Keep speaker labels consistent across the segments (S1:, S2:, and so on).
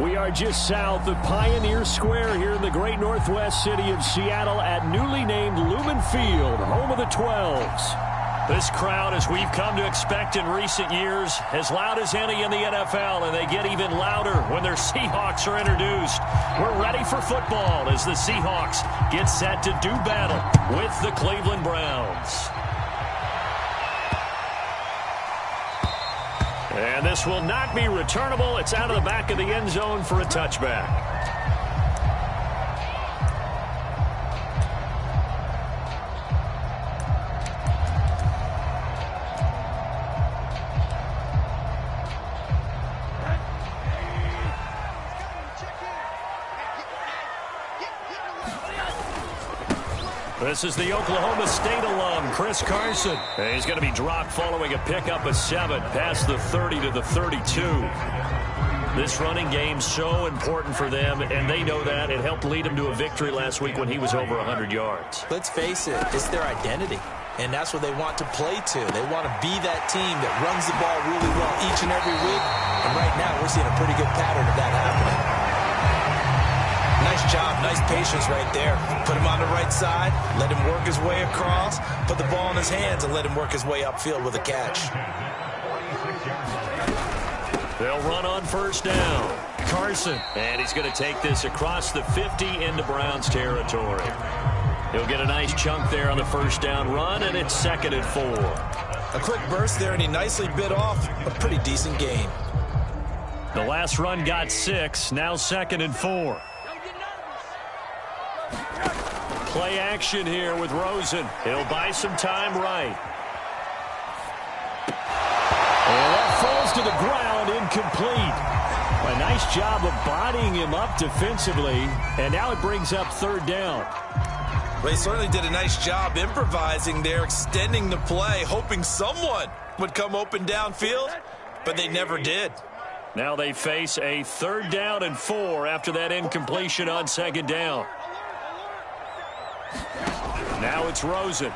S1: We are just south of Pioneer Square here in the great northwest city of Seattle at newly named Lumen Field, home of the 12s. This crowd, as we've come to expect in recent years, as loud as any in the NFL, and they get even louder when their Seahawks are introduced. We're ready for football as the Seahawks get set to do battle with the Cleveland Browns. And this will not be returnable. It's out of the back of the end zone for a touchback. This is the Oklahoma State alum, Chris Carson. He's going to be dropped following a pickup of 7 past the 30 to the 32. This running game so important for them, and they know that. It helped lead them to a victory last week when he was over 100 yards.
S2: Let's face it, it's their identity, and that's what they want to play to. They want to be that team that runs the ball really well each and every week, and right now we're seeing a pretty good pattern of that happening. Nice job, nice patience right there. Put him on the right side, let him work his way across, put the ball in his hands, and let him work his way upfield with a catch.
S1: They'll run on first down. Carson, and he's going to take this across the 50 into Browns territory. He'll get a nice chunk there on the first down run, and it's 2nd and 4.
S2: A quick burst there, and he nicely bit off a pretty decent gain.
S1: The last run got 6, now 2nd and 4. Play action here with Rosen. He'll buy some time right. And that falls to the ground, incomplete. A nice job of bodying him up defensively, and now it brings up 3rd down.
S2: Well, he certainly did a nice job improvising there, extending the play, hoping someone would come open downfield, but they never did.
S1: Now they face a 3rd down and 4 after that incompletion on 2nd down. Now it's Rosen.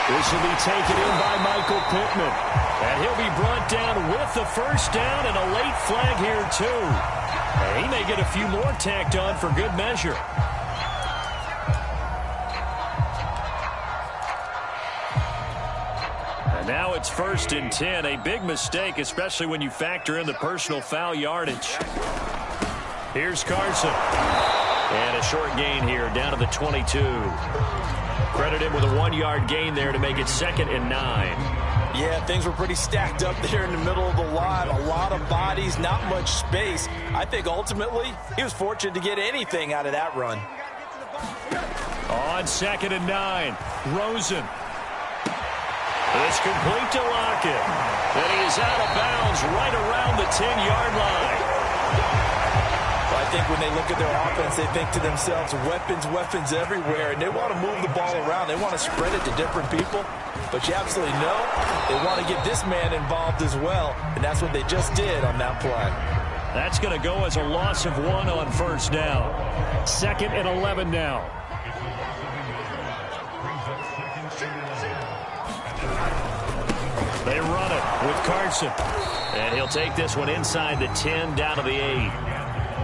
S1: This will be taken in by Michael Pittman. And he'll be brought down with the first down and a late flag here, too. And he may get a few more tacked on for good measure. And now it's 1st and 10. A big mistake, especially when you factor in the personal foul yardage. Here's Carson. And a short gain here, down to the 22. Credit him with a 1-yard gain there to make it 2nd and 9.
S2: Yeah, things were pretty stacked up there in the middle of the line. A lot of bodies, not much space. I think ultimately he was fortunate to get anything out of that run.
S1: On 2nd and 9, Rosen. It's complete to Lockett. And he is out of bounds right around the 10-yard line.
S2: I think when they look at their offense, they think to themselves, weapons everywhere, and they want to move the ball around. They want to spread it to different people, but you absolutely know they want to get this man involved as well, and that's what they just did on that play.
S1: That's going to go as a loss of 1 on first down. 2nd and 11 now. They run it with Carson, and he'll take this one inside the 10 down to the 8.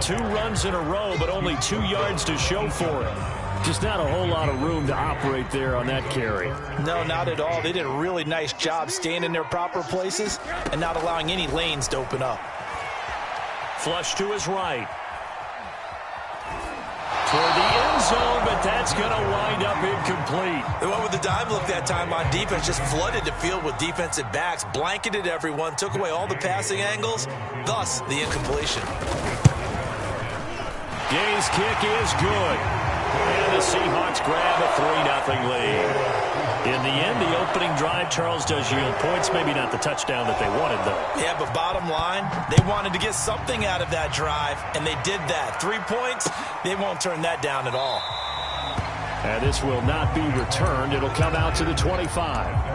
S1: 2 runs in a row, but only 2 yards to show for it. Just not a whole lot of room to operate there on that carry.
S2: No, not at all. They did a really nice job staying in their proper places and not allowing any lanes to open up.
S1: Flush to his right. Toward the end zone, but that's going to wind up incomplete.
S2: They went with the dive look that time on defense, just flooded the field with defensive backs, blanketed everyone, took away all the passing angles, thus the incompletion.
S1: Gay's kick is good. And the Seahawks grab a 3-0 lead. In the end, the opening drive, Charles, does yield points. Maybe not the touchdown that they wanted, though.
S2: Yeah, but bottom line, they wanted to get something out of that drive, and they did that. 3 points, they won't turn that down at all.
S1: And this will not be returned. It'll come out to the 25.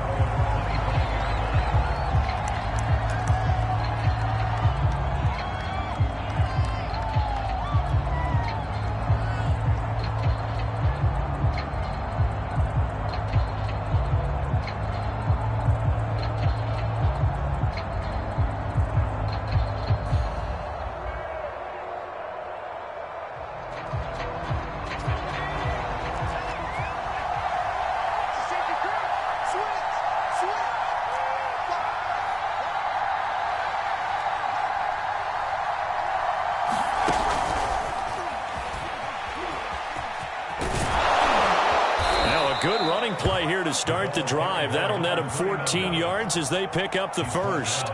S1: to start the drive. That'll net them 14 yards as they pick up the first.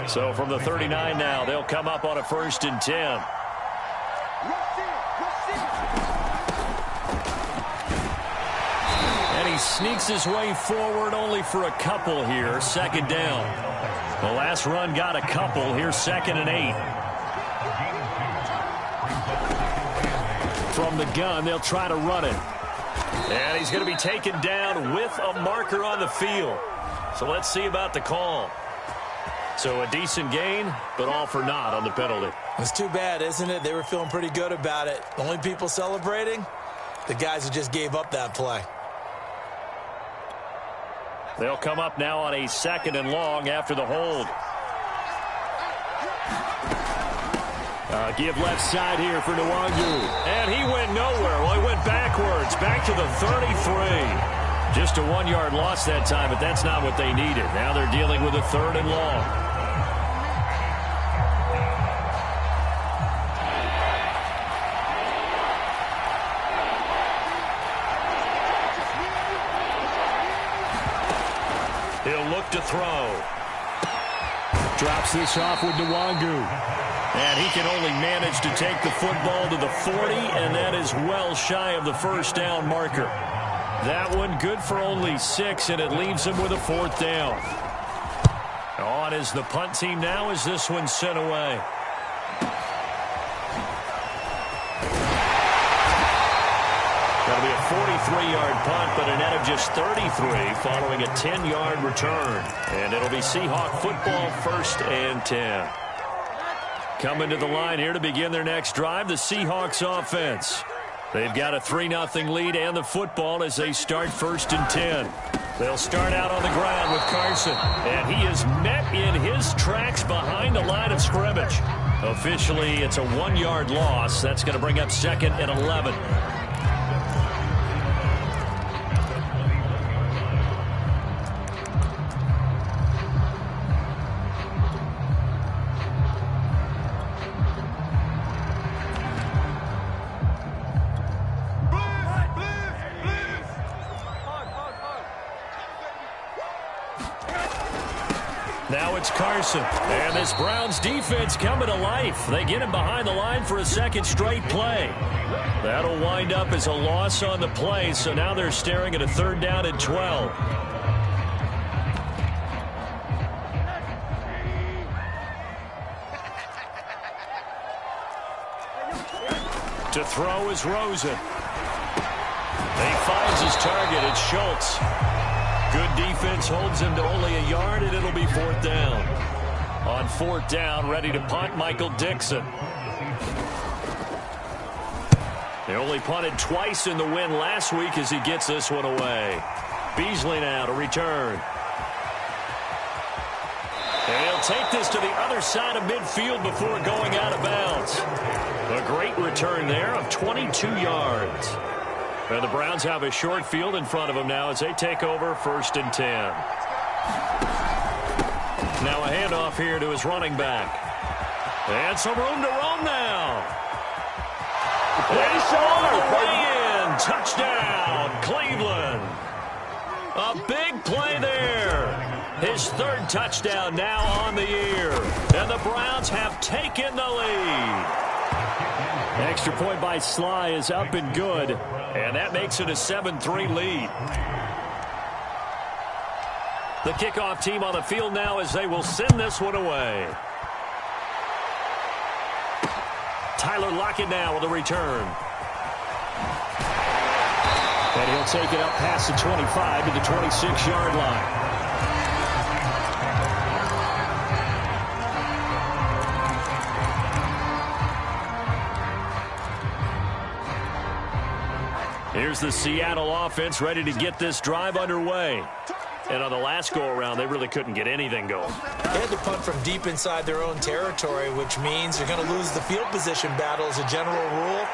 S1: So from the 39 now, they'll come up on a 1st and 10. And he sneaks his way forward only for a couple here. 2nd down. The last run got a couple. Here's 2nd and 8. From the gun, they'll try to run it. And he's going to be taken down with a marker on the field. So let's see about the call. So a decent gain, but all for naught on the penalty.
S2: It's too bad, isn't it? They were feeling pretty good about it. The only people celebrating, the guys who just gave up that play.
S1: They'll come up now on a 2nd and long after the hold. Give left side here for Nwangu. And he went nowhere. Well, he went backwards, back to the 33. Just a 1-yard loss that time, but that's not what they needed. Now they're dealing with a 3rd and long. He'll look to throw. Drops this off with Nwangu. And he can only manage to take the football to the 40, and that is well shy of the 1st down marker. That one good for only 6, and it leaves him with a 4th down. On is the punt team now as this one's sent away. That'll be a 43-yard punt, but a net of just 33 following a 10-yard return. And it'll be Seahawk football, 1st and 10. Coming to the line here to begin their next drive, the Seahawks offense. They've got a 3-0 lead and the football as they start 1st and 10. They'll start out on the ground with Carson. And he is met in his tracks behind the line of scrimmage. Officially, it's a 1-yard loss. That's going to bring up 2nd and 11. Now it's Carson. And this Browns defense coming to life. They get him behind the line for a 2nd straight play. That'll wind up as a loss on the play, so now they're staring at a 3rd down and 12. To throw is Rosen. He finds his target. It's Schultz. Good defense holds him to only a yard, and it'll be 4th down. On 4th down, ready to punt, Michael Dixon. They only punted twice in the win last week as he gets this one away. Beasley now to return. And he'll take this to the other side of midfield before going out of bounds. A great return there of 22 yards. And the Browns have a short field in front of them now as they take over 1st and 10. Now a handoff here to his running back. And some room to roam now. And all the way in. Touchdown, Cleveland. A big play there. His 3rd touchdown now on the year. And the Browns have taken the lead. Extra point by Sly is up and good. And that makes it a 7-3 lead. The kickoff team on the field now as they will send this one away. Tyler Lockett now with a return. And he'll take it up past the 25 to the 26-yard line. Here's the Seattle offense ready to get this drive underway. And on the last go-around, they really couldn't get anything going.
S2: They had to punt from deep inside their own territory, which means they're going to lose the field position battle as a general rule.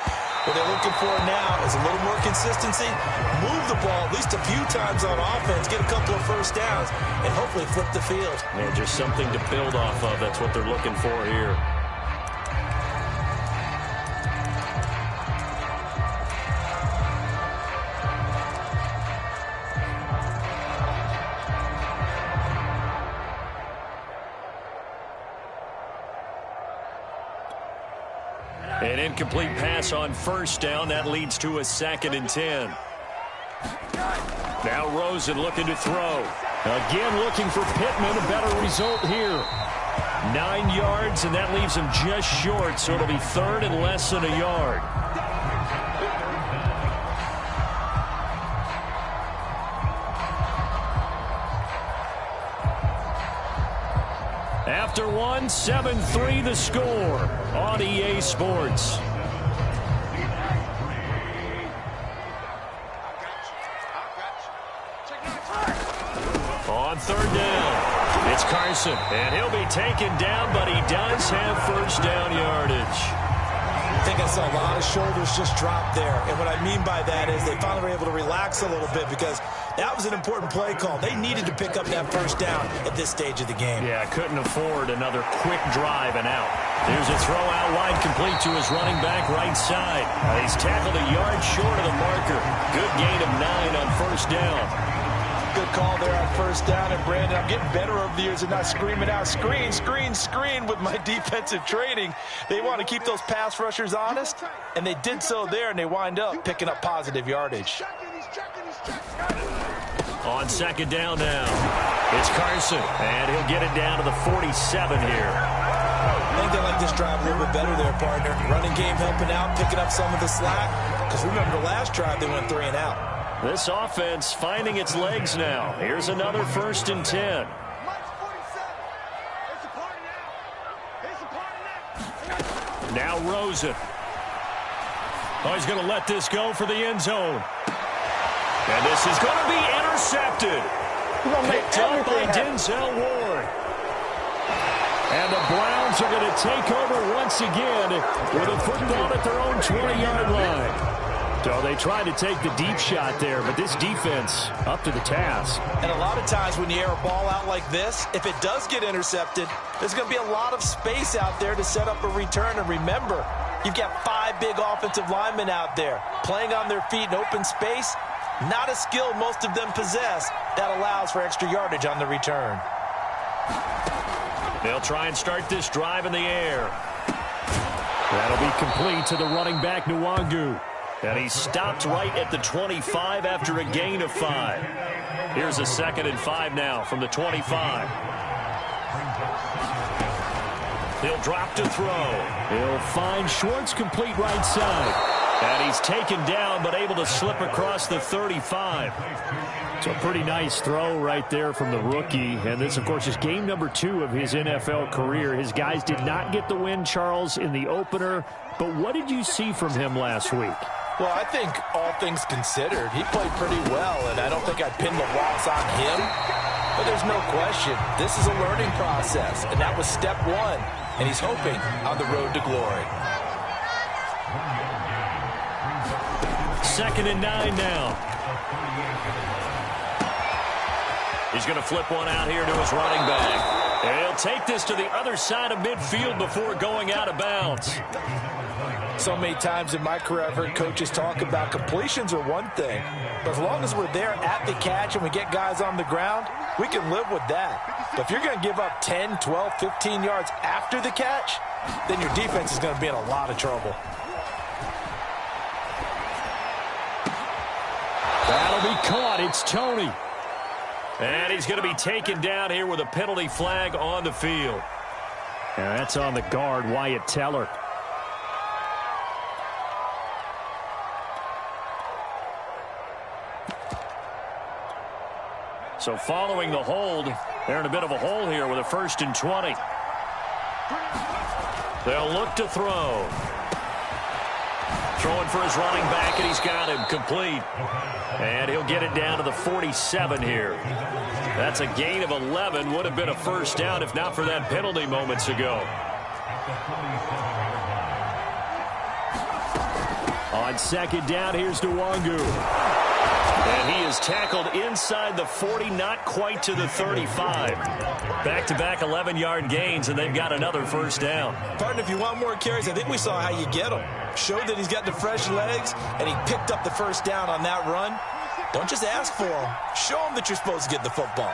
S2: What they're looking for now is a little more consistency, move the ball at least a few times on offense, get a couple of 1st downs, and hopefully flip the field.
S1: Yeah, just something to build off of. That's what they're looking for here. An incomplete pass on first down. That leads to a 2nd and 10. Now Rosen looking to throw. Again looking for Pittman. A better result here. 9 yards, and that leaves him just short, so it'll be 3rd and less than a yard. After one, 7-3 the score on EA Sports. On 3rd down, it's Carson, and he'll be taken down, but he does have first down yardage.
S2: I think I saw a lot of shoulders just drop there, and what I mean by that is they finally were able to relax a little bit because that was an important play call. They needed to pick up that first down at this stage of the game.
S1: Yeah, couldn't afford another quick drive and out. Here's a throw out wide, complete to his running back right side. He's tackled a yard short of the marker. Good gain of 9 on first down.
S2: Good call there on first down. And, Brandon, I'm getting better over the years and not screaming out, screen, screen, screen with my defensive training. They want to keep those pass rushers honest, and they did so there, and they wind up picking up positive yardage.
S1: On 2nd down now, it's Carson, and he'll get it down to the 47 here.
S2: I think they like this drive a little bit better there, partner. Running game helping out, picking up some of the slack. Because remember, the last drive they went 3 and out.
S1: This offense finding its legs now. Here's another 1st and 10. Now Rosen. Oh, he's going to let this go for the end zone. And this is going to be intercepted. Picked up by Denzel Ward. And the Browns are going to take over once again with a football at their own 20-yard line. So they tried to take the deep shot there, but this defense up to the task.
S2: And a lot of times when you air a ball out like this, if it does get intercepted, there's going to be a lot of space out there to set up a return. And remember, you've got 5 big offensive linemen out there playing on their feet in open space. Not a skill most of them possess that allows for extra yardage on the return.
S1: They'll try and start this drive in the air. That'll be complete to the running back, Nwangu. And he's stopped right at the 25 after a gain of 5. Here's a 2nd and 5 now from the 25. He'll drop to throw. He'll find Schwartz complete right side. And he's taken down but able to slip across the 35. So a pretty nice throw right there from the rookie. And this, of course, is game number 2 of his NFL career. His guys did not get the win, Charles, in the opener. But what did you see from him last week?
S2: Well, I think all things considered, he played pretty well, and I don't think I'd pin the loss on him. But there's no question, this is a learning process, and that was step 1, and he's hoping on the road to glory.
S1: 2nd and 9 now. He's going to flip one out here to his running back. And he'll take this to the other side of midfield before going out of bounds.
S2: So many times in my career I've heard coaches talk about completions are one thing, but as long as we're there at the catch and we get guys on the ground, we can live with that. But if you're going to give up 10, 12, 15 yards after the catch, then your defense is going to be in a lot of trouble.
S1: That'll be caught. It's Tony. And he's going to be taken down here with a penalty flag on the field. And that's on the guard, Wyatt Teller. So following the hold, they're in a bit of a hole here with a 1st and 20. They'll look to throw. Throwing for his running back, and he's got him complete. And he'll get it down to the 47 here. That's a gain of 11. Would have been a first down if not for that penalty moments ago. On 2nd down, here's Nwangu. And he is tackled inside the 40, not quite to the 35. Back-to-back 11-yard gains, and they've got another first down.
S2: Partner, if you want more carries, I think we saw how you get them. Showed that he's got the fresh legs, and he picked up the first down on that run. Don't just ask for him. Show him that you're supposed to get the football.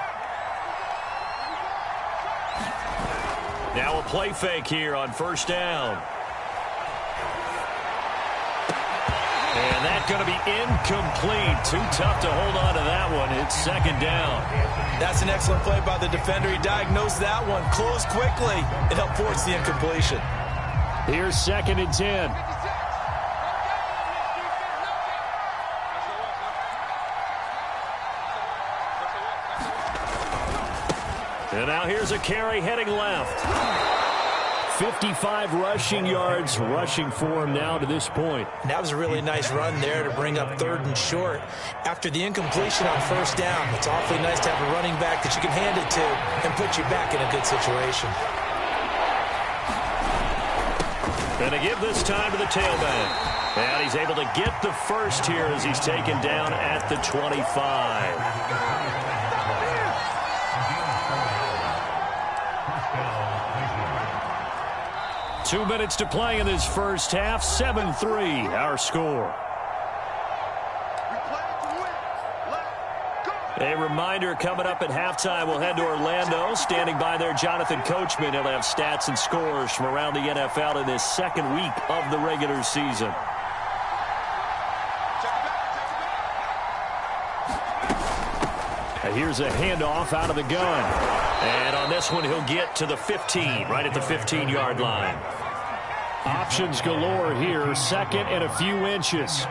S1: Now a play fake here on first down. And that's going to be incomplete. Too tough to hold on to that one. It's second down.
S2: That's an excellent play by the defender. He diagnosed that one, closed quickly, and helped force the incompletion.
S1: Here's second and 10. And now here's a carry heading left. 55 rushing yards rushing for him now to this point.
S2: That was a really nice run there to bring up third and short. After the incompletion on first down, it's awfully nice to have a running back that you can hand it to and put you back in a good situation.
S1: And to give this time to the tailback. And he's able to get the first here as he's taken down at the 25. 2 minutes to play in this first half. 7-3, our score. A reminder coming up at halftime, we'll head to Orlando. Standing by there, Jonathan Coachman. He'll have stats and scores from around the NFL in this second week of the regular season. And here's a handoff out of the gun. And on this one, he'll get to the 15, right at the 15-yard line. Options galore here, second and a few inches.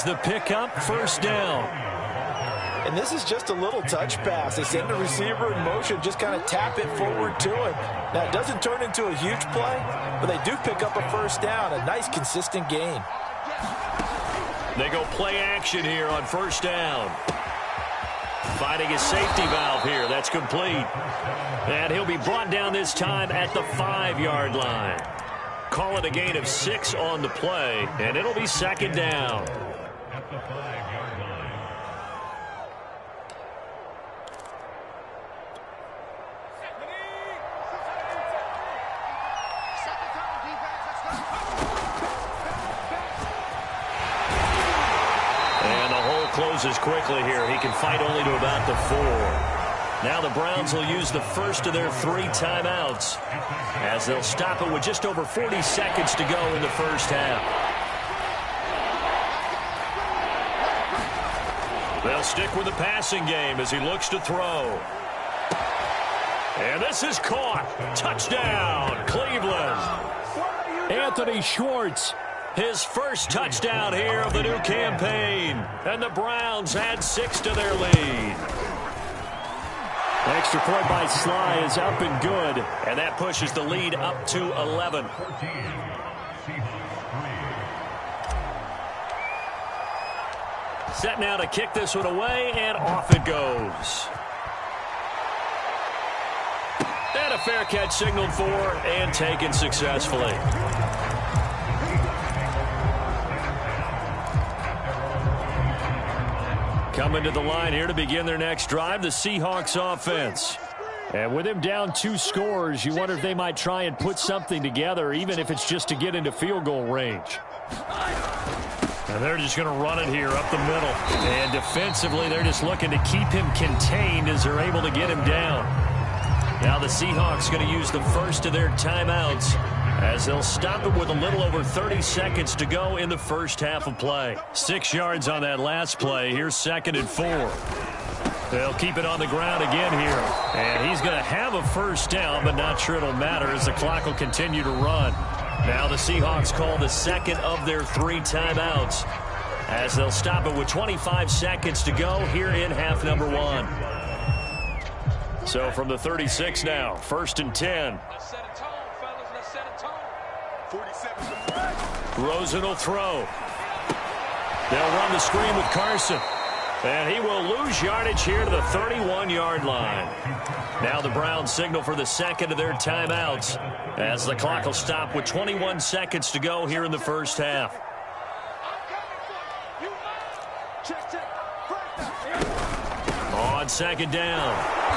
S1: The pickup, first down.
S2: And this is just a little touch pass. They send the receiver in motion, just kind of tap it forward to him. Now, it doesn't turn into a huge play, but they do pick up a first down, a nice, consistent gain.
S1: They go play action here on first down. Finding his safety valve here. That's complete. And he'll be brought down this time at the 5-yard line. Call it a gain of 6 on the play, and it'll be second down.
S3: At the 5-yard line.
S1: And the hole closes quickly here. He can fight only to about the 4. Now the Browns will use the first of their 3 timeouts as they'll stop it with just over 40 seconds to go in the first half. They'll stick with the passing game as he looks to throw. And this is caught. Touchdown, Cleveland. Anthony Schwartz, his first touchdown here of the new campaign. And the Browns add 6 to their lead. Extra point by Sly is up and good. And that pushes the lead up to 11. Set now to kick this one away, and off it goes. And a fair catch signaled for and taken successfully. Coming to the line here to begin their next drive, the Seahawks offense. And with him down 2 scores, you wonder if they might try and put something together, even if it's just to get into field goal range. And they're just going to run it here up the middle. And defensively, they're just looking to keep him contained as they're able to get him down. Now the Seahawks going to use the first of their timeouts as they'll stop it with a little over 30 seconds to go in the first half of play. 6 yards on that last play. Here's second and 4. They'll keep it on the ground again here. And he's going to have a first down, but not sure it'll matter as the clock will continue to run. Now the Seahawks call the second of their 3 timeouts as they'll stop it with 25 seconds to go here in half number 1. So from the 36 now, first and 10. Rosen will throw. They'll run the screen with Carson. And he will lose yardage here to the 31-yard line. Now the Browns signal for the second of their timeouts as the clock will stop with 21 seconds to go here in the first half. On second down,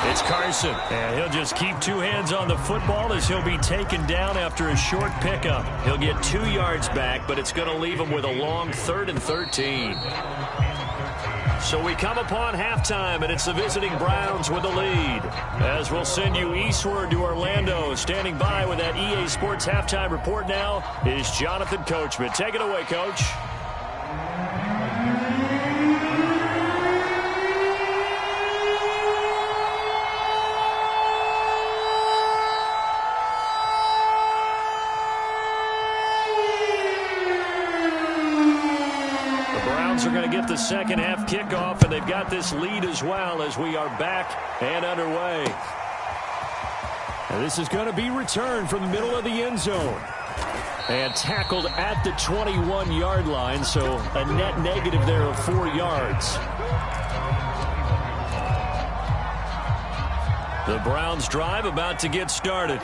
S1: it's Carson. And he'll just keep 2 hands on the football as he'll be taken down after a short pickup. He'll get 2 yards back, but it's going to leave him with a long 3rd and 13. So we come upon halftime, and it's the visiting Browns with the lead. As we'll send you eastward to Orlando, standing by with that EA Sports halftime report now is Jonathan Coachman. Take it away, Coach. Are going to get the second half kickoff, and they've got this lead as well as we are back and underway. And this is going to be returned from the middle of the end zone and tackled at the 21-yard line, so a net negative there of 4 yards. The Browns drive about to get started,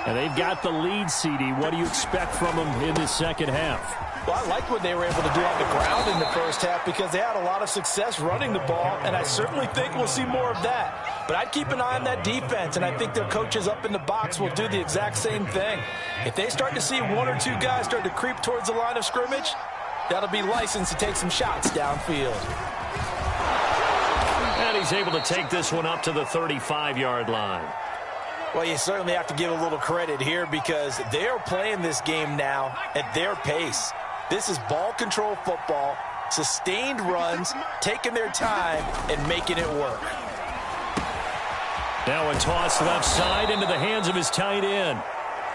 S1: and they've got the lead, CD. What do you expect from them in this second half?
S2: Well, I like what they were able to do on the ground in the first half because they had a lot of success running the ball, and I certainly think we'll see more of that. But I'd keep an eye on that defense, and I think their coaches up in the box will do the exact same thing. If they start to see 1 or 2 guys start to creep towards the line of scrimmage, that'll be licensed to take some shots downfield.
S1: And he's able to take this one up to the 35-yard line.
S2: Well, you certainly have to give a little credit here because they're playing this game now at their pace. This is ball control football, sustained runs, taking their time, and making it work.
S1: Now a toss left side into the hands of his tight end.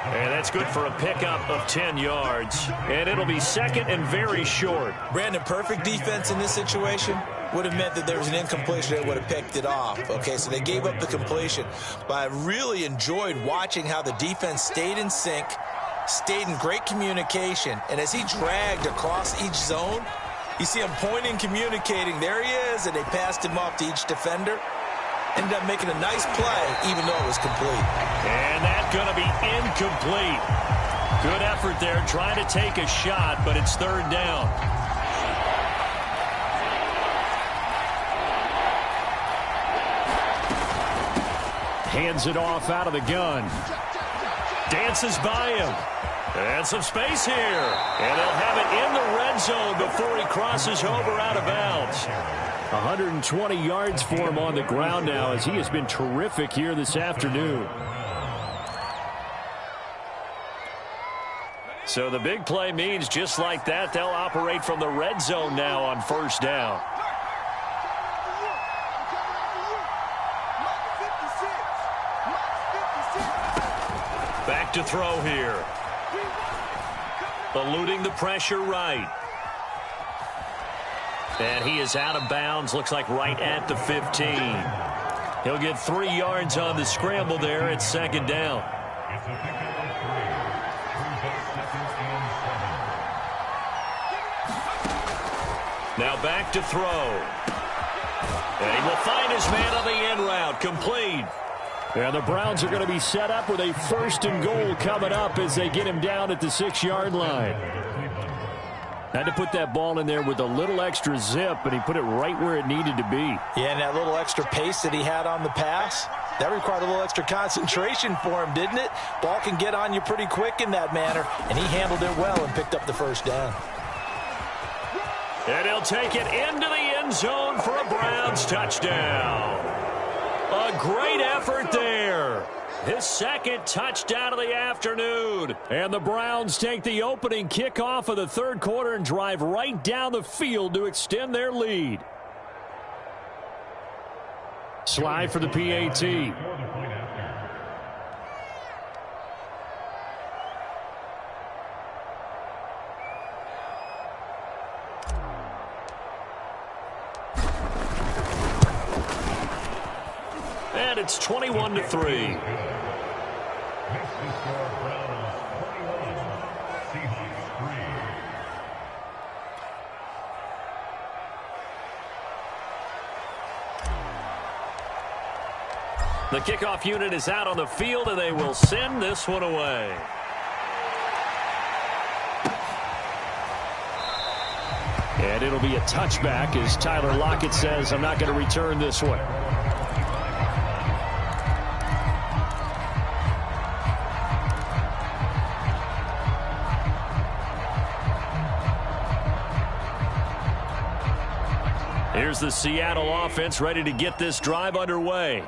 S1: And that's good for a pickup of 10 yards. And it'll be second and very short.
S2: Brandon, perfect defense in this situation would have meant that there was an incompletion that would have picked it off. Okay, so they gave up the completion. But I really enjoyed watching how the defense stayed in sync, stayed in great communication, and as he dragged across each zone, you see him pointing, communicating. There he is, and they passed him off to each defender. Ended up making a nice play, even though it was complete.
S1: And that's going to be incomplete. Good effort there, trying to take a shot, but it's third down. Hands it off out of the gun. Dances by him. And some space here. And they'll have it in the red zone before he crosses over out of bounds. 120 yards for him on the ground now as he has been terrific here this afternoon. So the big play means just like that, they'll operate from the red zone now on first down. Back to throw here. Eluding the pressure right. And he is out of bounds, looks like right at the 15. He'll get 3 yards on the scramble there at second down.
S3: It's a pickup of 3. 2nd and 7.
S1: Now back to throw. And he will find his man on the end route, complete. And the Browns are going to be set up with a 1st and goal coming up as they get him down at the 6-yard line. Had to put that ball in there with a little extra zip, but he put it right where it needed to be.
S2: Yeah, and that little extra pace that he had on the pass, that required a little extra concentration for him, didn't it? Ball can get on you pretty quick in that manner, and he handled it well and picked up the first down.
S1: And he'll take it into the end zone for a Browns touchdown. A great effort there. His second touchdown of the afternoon. And the Browns take the opening kickoff of the third quarter and drive right down the field to extend their lead. Slide for the PAT. And it's 21-3. The kickoff unit is out on the field, and they will send this one away. And it'll be a touchback as Tyler Lockett says, I'm not going to return this one. Here's the Seattle offense ready to get this drive underway.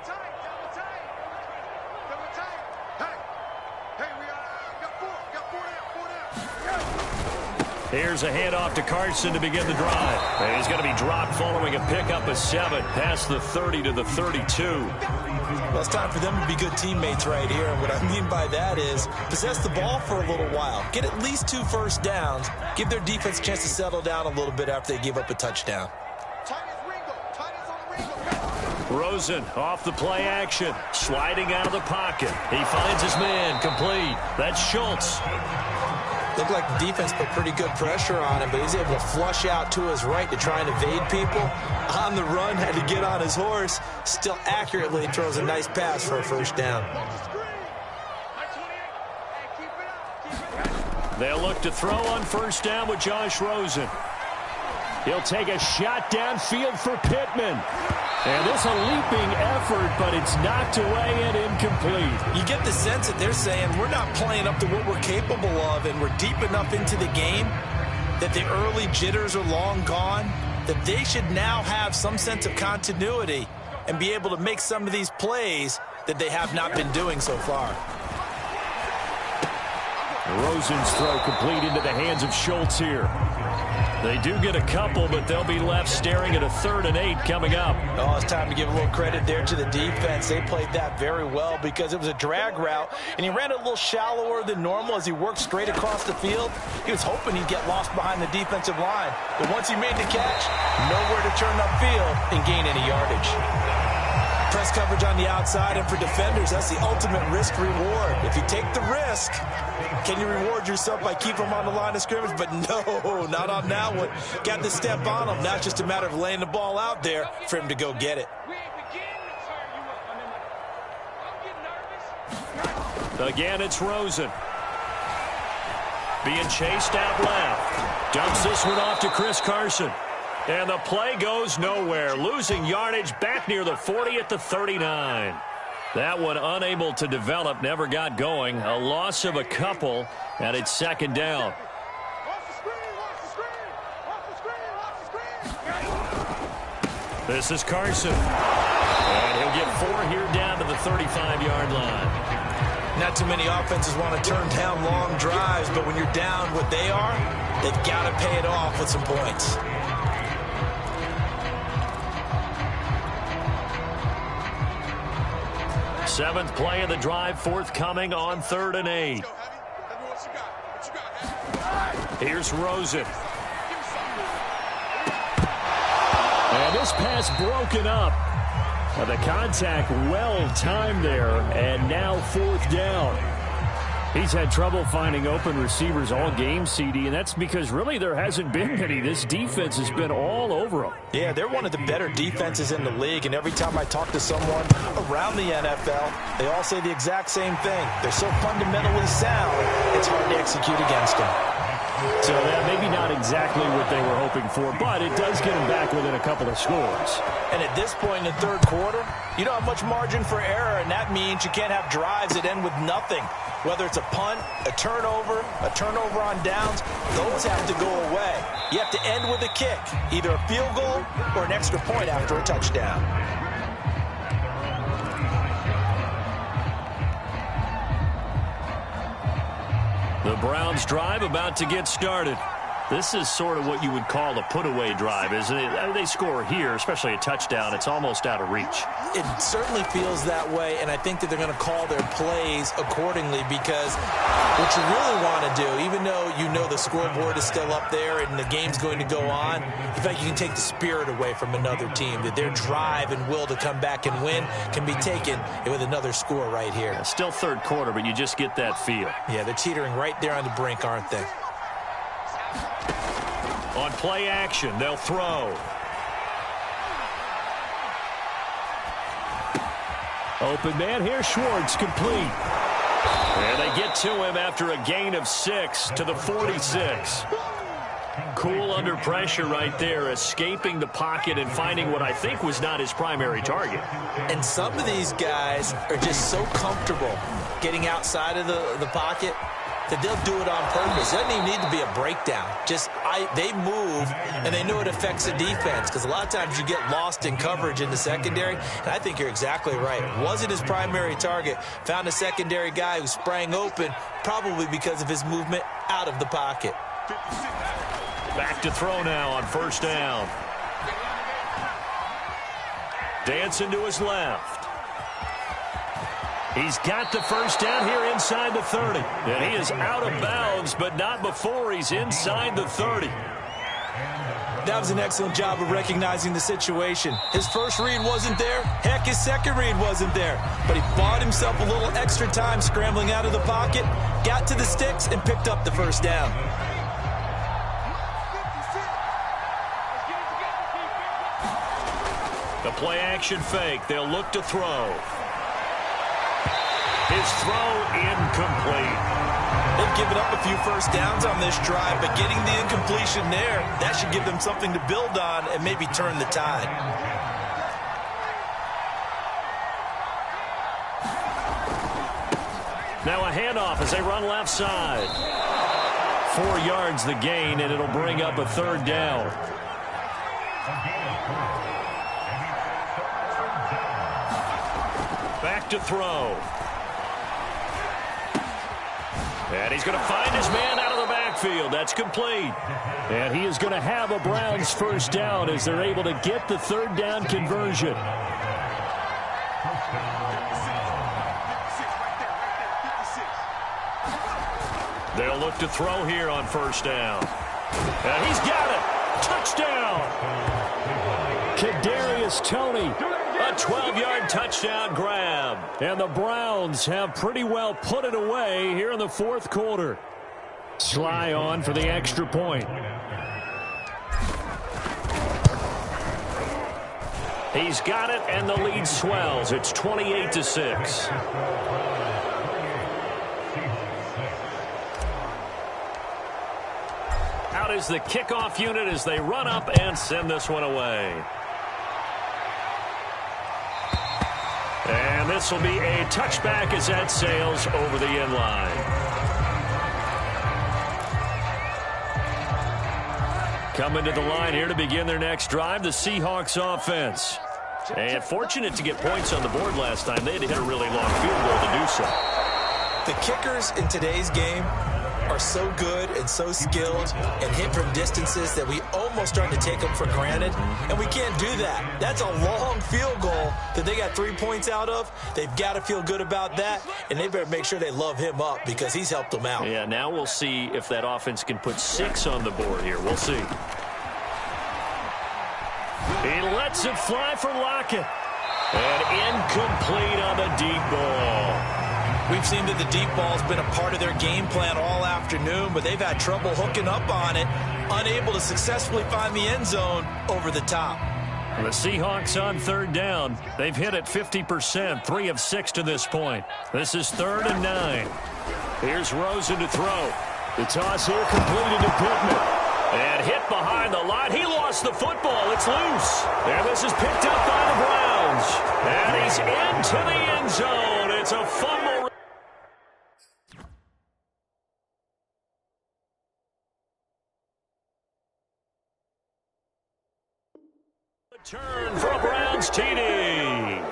S1: Here's a handoff to Carson to begin the drive. And he's going to be dropped following a pickup of 7 past the 30 to the 32.
S2: Well, it's time for them to be good teammates right here. And what I mean by that is possess the ball for a little while. Get at least 2 first downs. Give their defense a chance to settle down a little bit after they give up a touchdown.
S1: Rosen off the play action. Sliding out of the pocket. He finds his man complete. That's Schultz.
S2: Looked like the defense put pretty good pressure on him, but he's able to flush out to his right to try and evade people. On the run, had to get on his horse. Still accurately throws a nice pass for a first down.
S1: They'll look to throw on first down with Josh Rosen. He'll take a shot downfield for Pittman. And this a leaping effort, but it's knocked away and incomplete.
S2: You get the sense that they're saying we're not playing up to what we're capable of, and we're deep enough into the game that the early jitters are long gone, that they should now have some sense of continuity and be able to make some of these plays that they have not been doing so far.
S1: Rosen's throw complete into the hands of Schultz here. They do get a couple, but they'll be left staring at a 3rd and 8 coming up.
S2: Oh, it's time to give a little credit there to the defense. They played that very well because it was a drag route, and he ran it a little shallower than normal as he worked straight across the field. He was hoping he'd get lost behind the defensive line. But once he made the catch, nowhere to turn upfield and gain any yardage. Press coverage on the outside, and for defenders, that's the ultimate risk-reward. If you take the risk, can you reward yourself by keeping them on the line of scrimmage? But no, not on that one. Got to step on him. Now it's just a matter of laying the ball out there for him to go get it.
S1: Again, it's Rosen. Being chased out left. Dumps this one off to Chris Carson. And the play goes nowhere. Losing yardage back near the 40 at the 39. That one unable to develop, never got going. A loss of a couple, and it's 2nd down. This is Carson. And he'll get 4 here down to the 35-yard line.
S2: Not too many offenses want to turn down long drives, but when you're down what they are, they've got to pay it off with some points.
S1: Seventh play of the drive, forthcoming on 3rd and 8. Here's Rosen. And this pass broken up. The contact well timed there, and now 4th down. He's had trouble finding open receivers all game, CD, and that's because really there hasn't been many. This defense has been all over them.
S2: Yeah, they're one of the better defenses in the league, and every time I talk to someone around the NFL, they all say the exact same thing. They're so fundamentally sound, it's hard to execute against them.
S1: So that maybe not exactly what they were hoping for, but it does get them back within a couple of scores. And at this point in the 3rd quarter, you don't have much margin for error, and that means you can't have drives that end with nothing. Whether it's a punt, a turnover on downs, those have to go away. You have to end with a kick, either a field goal or an extra point after a touchdown. The Browns drive about to get started. This is sort of what you would call a put-away drive, isn't it? They score here, especially a touchdown. It's almost out of reach.
S2: It certainly feels that way, and I think that they're going to call their plays accordingly because what you really want to do, even though you know the scoreboard is still up there and the game's going to go on, in fact, you can take the spirit away from another team, that their drive and will to come back and win can be taken with another score right here.
S1: Still 3rd quarter, but you just get that feel.
S2: Yeah, they're teetering right there on the brink, aren't they?
S1: On play action, they'll throw. Open man here, Schwartz, complete. And they get to him after a gain of 6 to the 46. Cool under pressure right there, escaping the pocket and finding what I think was not his primary target.
S2: And some of these guys are just so comfortable getting outside of the pocket that they'll do it on purpose. It doesn't even need to be a breakdown. They move, and they know it affects the defense because a lot of times you get lost in coverage in the secondary, and I think you're exactly right. Wasn't his primary target. Found a secondary guy who sprang open, probably because of his movement out of the pocket.
S1: Back to throw now on first down. Dancing to his left. He's got the first down here inside the 30. And he is out of bounds, but not before he's inside the 30.
S2: That was an excellent job of recognizing the situation. His first read wasn't there. Heck, his second read wasn't there. But he bought himself a little extra time scrambling out of the pocket, got to the sticks, and picked up the first down.
S1: The play action fake. They'll look to throw. His throw incomplete.
S2: They've given up a few first downs on this drive, but getting the incompletion there, that should give them something to build on and maybe turn the tide.
S1: Now a handoff as they run left side. 4 yards the gain, and it'll bring up a third down. Back to throw. And he's going to find his man out of the backfield. That's complete. And he is going to have a Browns first down as they're able to get the third down conversion. They'll look to throw here on first down. And he's got it. Touchdown. Kadarius Toney. A 12-yard touchdown grab. And the Browns have pretty well put it away here in the fourth quarter. Sly on for the extra point. He's got it, and the lead swells. It's 28-6. Out is the kickoff unit as they run up and send this one away. And this will be a touchback as that sails over the end line. Coming to the line here to begin their next drive, the Seahawks offense. And fortunate to get points on the board last time. They had to hit a really long field goal to do so.
S2: The kickers in today's game are so good and so skilled and hit from distances that we almost start to take them for granted, and we can't do that. That's a long field goal that they got 3 points out of. They've got to feel good about that, and they better make sure they love him up because he's helped them out.
S1: Yeah, now we'll see if that offense can put 6 on the board here. We'll see. He lets it fly for Lockett. And incomplete on the deep ball.
S2: We've seen that the deep ball's been a part of their game plan all afternoon, but they've had trouble hooking up on it, unable to successfully find the end zone over the top.
S1: The Seahawks on third down. They've hit it 50%, 3 of 6 to this point. This is 3rd and 9. Here's Rosen to throw. The toss here completed to Pittman. And hit behind the line. He lost the football. It's loose. And this is picked up by the Browns. And he's into the end zone. It's a fumble. Turn for a Browns TD.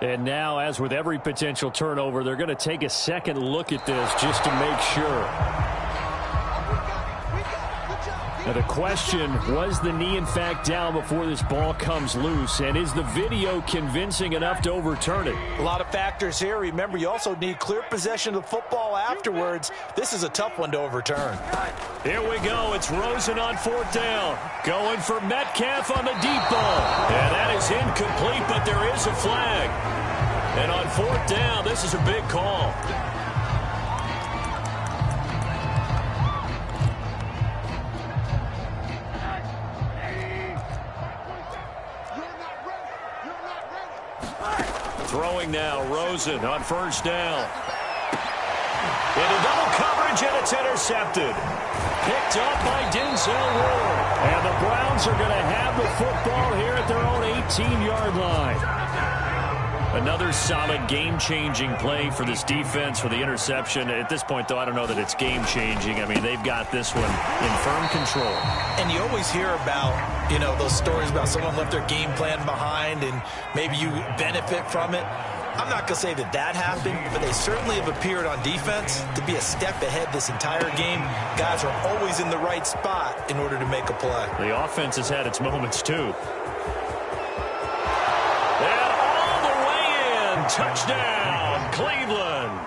S1: And now, as with every potential turnover, they're going to take a second look at this just to make sure. Now the question, was the knee in fact down before this ball comes loose? And is the video convincing enough to overturn it?
S2: A lot of factors here. Remember, you also need clear possession of the football afterwards. This is a tough one to overturn.
S1: Here we go. It's Rosen on 4th down. Going for Metcalf on the deep ball. And that is incomplete, but there is a flag. And on 4th down, this is a big call. Throwing now, Rosen on 1st down. Into double coverage, and it's intercepted. Picked up by Denzel Ward. And the Browns are going to have the football here at their own 18-yard line. Another solid game-changing play for this defense for the interception. At this point, though, I don't know that it's game-changing. I mean, they've got this one in firm control. And you always hear about, those stories about someone left their game plan behind and maybe you benefit from it. I'm not going to say that happened, but they certainly have appeared on defense to be a step ahead this entire game. Guys are always in the right spot in order to make a play. The offense has had its moments, too. Touchdown, Cleveland.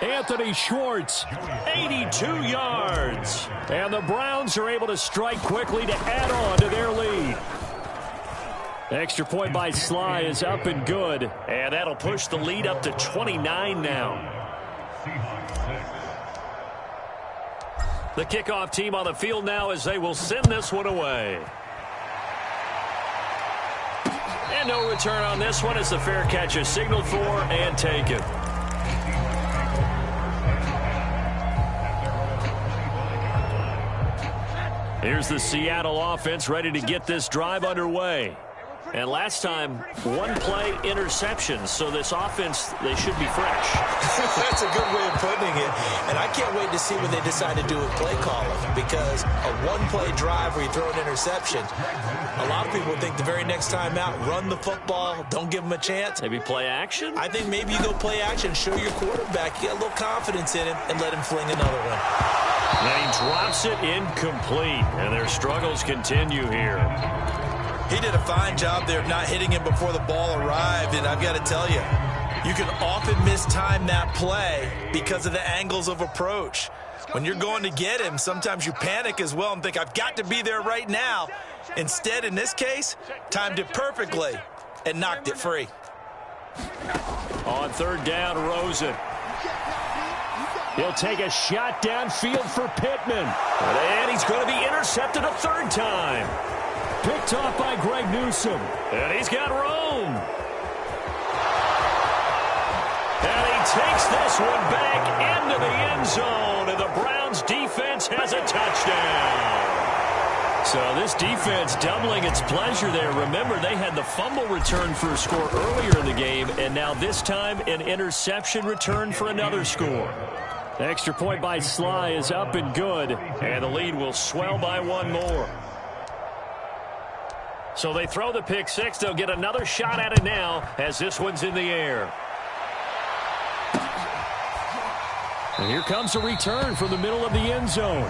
S1: Anthony Schwartz, 82 yards. And the Browns are able to strike quickly to add on to their lead. Extra point by Sly is up and good. And that'll push the lead up to 29 now. The kickoff team on the field now as they will send this one away. And no return on this one as the fair catch is signaled for and taken. Here's the Seattle offense ready to get this drive underway. And last time, one play interception. So this offense, they should be fresh. That's a good way of putting it. And I can't wait to see what they decide to do with play calling. Because a one-play drive where you throw an interception, a lot of people think the very next time out, run the football, don't give them a chance. Maybe play action? I think maybe you go play action, show your quarterback, get a little confidence in him, and let him fling another one. And he drops it incomplete. And their struggles continue here. He did a fine job there of not hitting him before the ball arrived, and I've got to tell you, you can often mistime that play because of the angles of approach. When you're going to get him, sometimes you panic as well and think, I've got to be there right now. Instead, in this case, timed it perfectly and knocked it free. On third down, Rosen. He'll take a shot downfield for Pittman. And he's going to be intercepted a third time. Picked off by Greg Newsome. And he's got Rome. And he takes this one back into the end zone. And the Browns defense has a touchdown. So this defense doubling its pleasure there. Remember, they had the fumble return for a score earlier in the game. And now this time an interception return for another score. The extra point by Sly is up and good. And the lead will swell by one more. So they throw the pick six. They'll get another shot at it now as this one's in the air. And here comes a return from the middle of the end zone.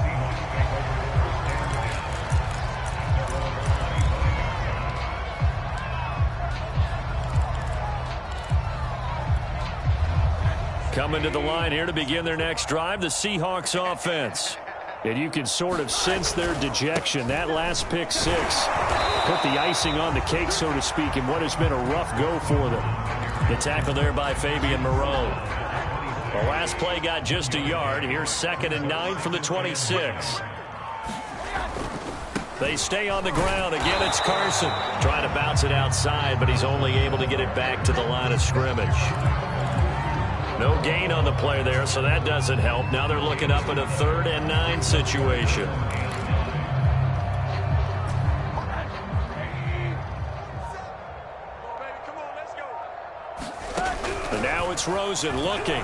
S1: Coming to the line here to begin their next drive, the Seahawks offense. And you can sort of sense their dejection. That last pick six put the icing on the cake, so to speak, in what has been a rough go for them. The tackle there by Fabian Moreau. The last play got just a yard. Here's 2nd and 9 from the 26. They stay on the ground. Again, it's Carson trying to bounce it outside, but he's only able to get it back to the line of scrimmage. No gain on the play there, so that doesn't help. Now they're looking up at a 3rd and 9 situation. And now it's Rosen looking.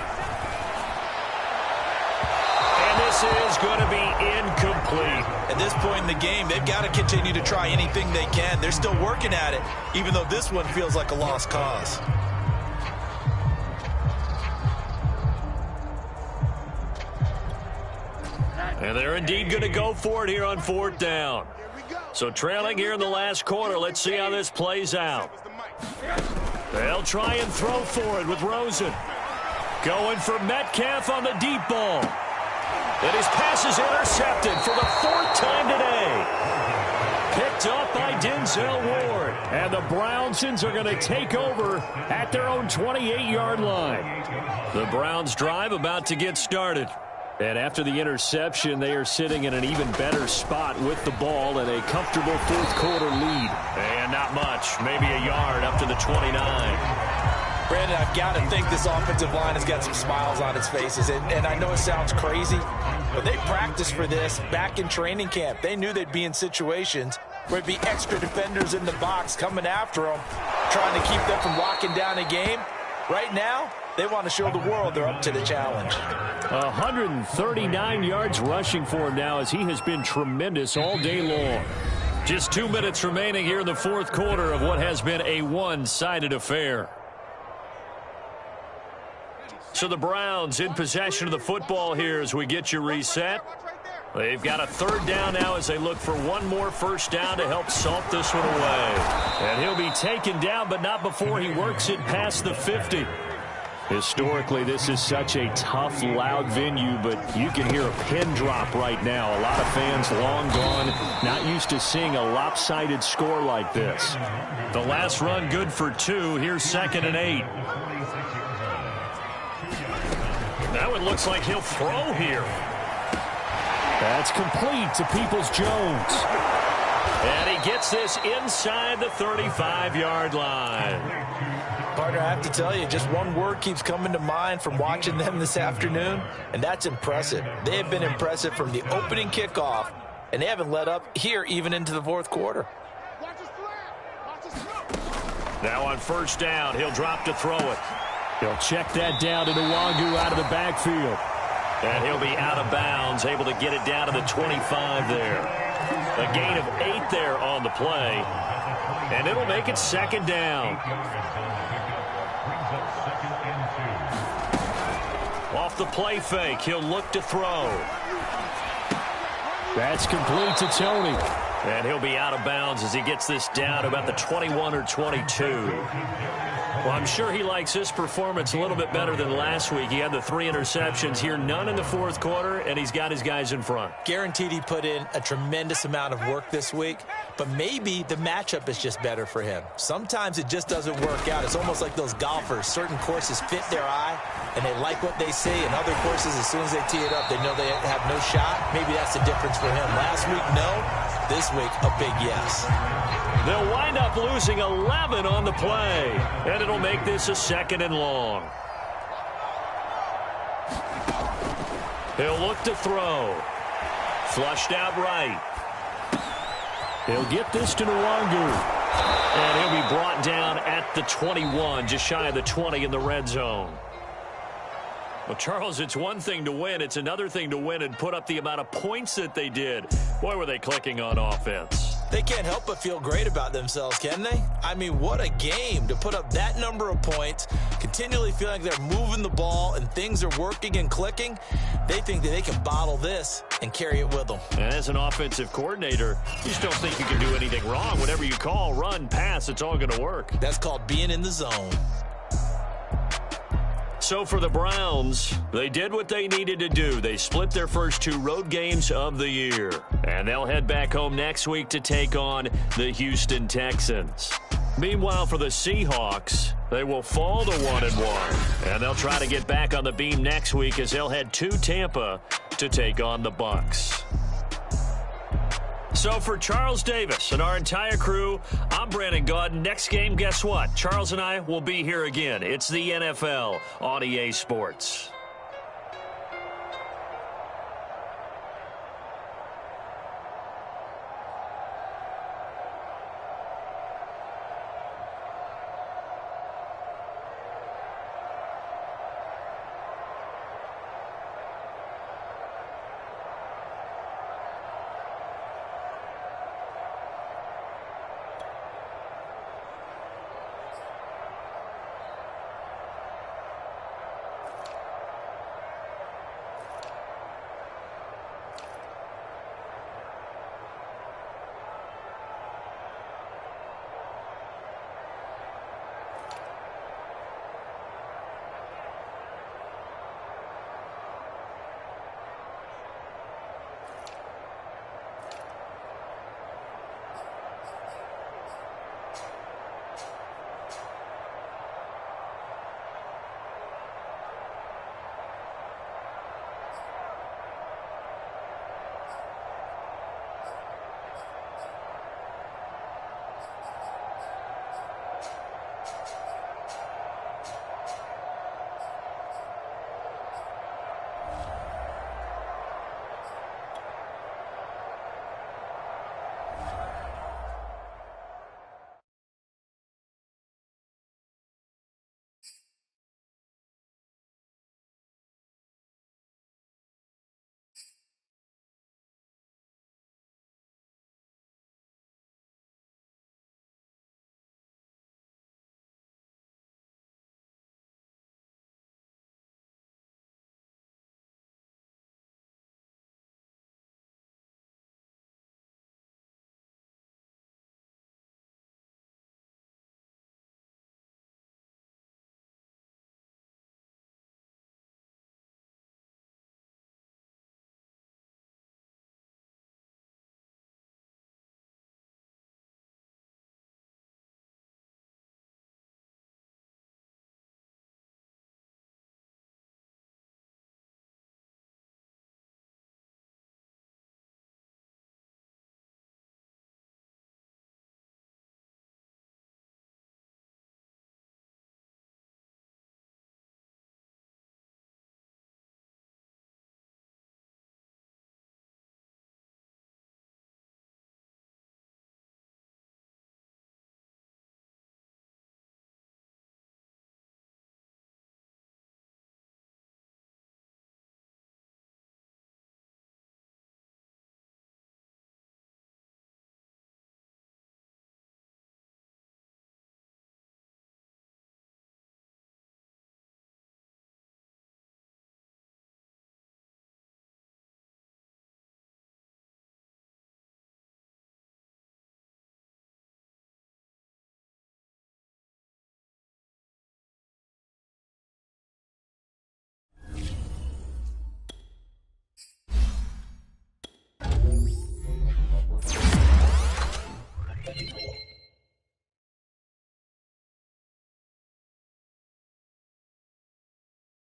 S1: And this is going to be incomplete. At this point in the game, they've got to continue to try anything they can. They're still working at it, even though this one feels like a lost cause. And they're indeed going to go for it here on 4th down. So trailing here in the last quarter, let's see how this plays out. They'll try and throw for it with Rosen. Going for Metcalf on the deep ball. And his pass is intercepted for the 4th time today. Picked up by Denzel Ward. And the Brownsons are going to take over at their own 28-yard line. The Browns drive about to get started. And after the interception, they are sitting in an even better spot with the ball and a comfortable 4th quarter lead. And not much, maybe a yard up to the 29.
S2: Brandon, I've got to think this offensive line has got some smiles on its faces. And I know it sounds crazy, but they practiced for this back in training camp. They knew they'd be in situations where there'd be extra defenders in the box coming after them, trying to keep them from locking down a game. Right now, they want to show the world they're up to the challenge.
S1: 139 yards rushing for him now as he has been tremendous all day long. Just 2 minutes remaining here in the fourth quarter of what has been a one-sided affair. So the Browns in possession of the football here as we get you reset. They've got a third down now as they look for one more first down to help salt this one away. And he'll be taken down, but not before he works it past the 50. Historically, this is such a tough, loud venue, but you can hear a pin drop right now. A lot of fans long gone, not used to seeing a lopsided score like this. The last run good for 2. Here's 2nd and 8. That one looks like he'll throw here. That's complete to Peoples-Jones. And he gets this inside the 35-yard line.
S2: Partner, I have to tell you, just one word keeps coming to mind from watching them this afternoon, and that's impressive. They have been impressive from the opening kickoff, and they haven't let up here even into the fourth quarter.
S1: Now on first down, he'll drop to throw it. He'll check that down to Nwangu out of the backfield. And he'll be out of bounds, able to get it down to the 25 there. A gain of 8 there on the play. And it'll make it 2nd down. Off the play fake, he'll look to throw. That's complete to Tony. And he'll be out of bounds as he gets this down to about the 21 or 22. Well, I'm sure he likes this performance a little bit better than last week. He had the 3 interceptions here, none in the fourth quarter, and he's got his guys in front.
S2: Guaranteed he put in a tremendous amount of work this week, but maybe the matchup is just better for him. Sometimes it just doesn't work out. It's almost like those golfers. Certain courses fit their eye, and they like what they see, and other courses, as soon as they tee it up, they know they have no shot. Maybe that's the difference for him. Last week, no. This week, a big yes.
S1: They'll wind up losing 11 on the play, and it'll make this a 2nd and long. He'll look to throw. Flushed out right. He'll get this to Nwangu. And he'll be brought down at the 21, just shy of the 20 in the red zone. Well, Charles, it's one thing to win. It's another thing to win and put up the amount of points that they did. Boy, were they clicking on offense.
S2: They can't help but feel great about themselves, can they? I mean, what a game to put up that number of points, continually feeling like they're moving the ball and things are working and clicking. They think that they can bottle this and carry it with them.
S1: And as an offensive coordinator, you just don't think you can do anything wrong. Whatever you call, run, pass, it's all going to work.
S2: That's called being in the zone.
S1: So for the Browns, they did what they needed to do. They split their first 2 road games of the year. And they'll head back home next week to take on the Houston Texans. Meanwhile, for the Seahawks, they will fall to 1-1. And they'll try to get back on the beam next week as they'll head to Tampa to take on the Bucs. So for Charles Davis and our entire crew, I'm Brandon Gaudin. Next game, guess what? Charles and I will be here again. It's the NFL on EA Sports.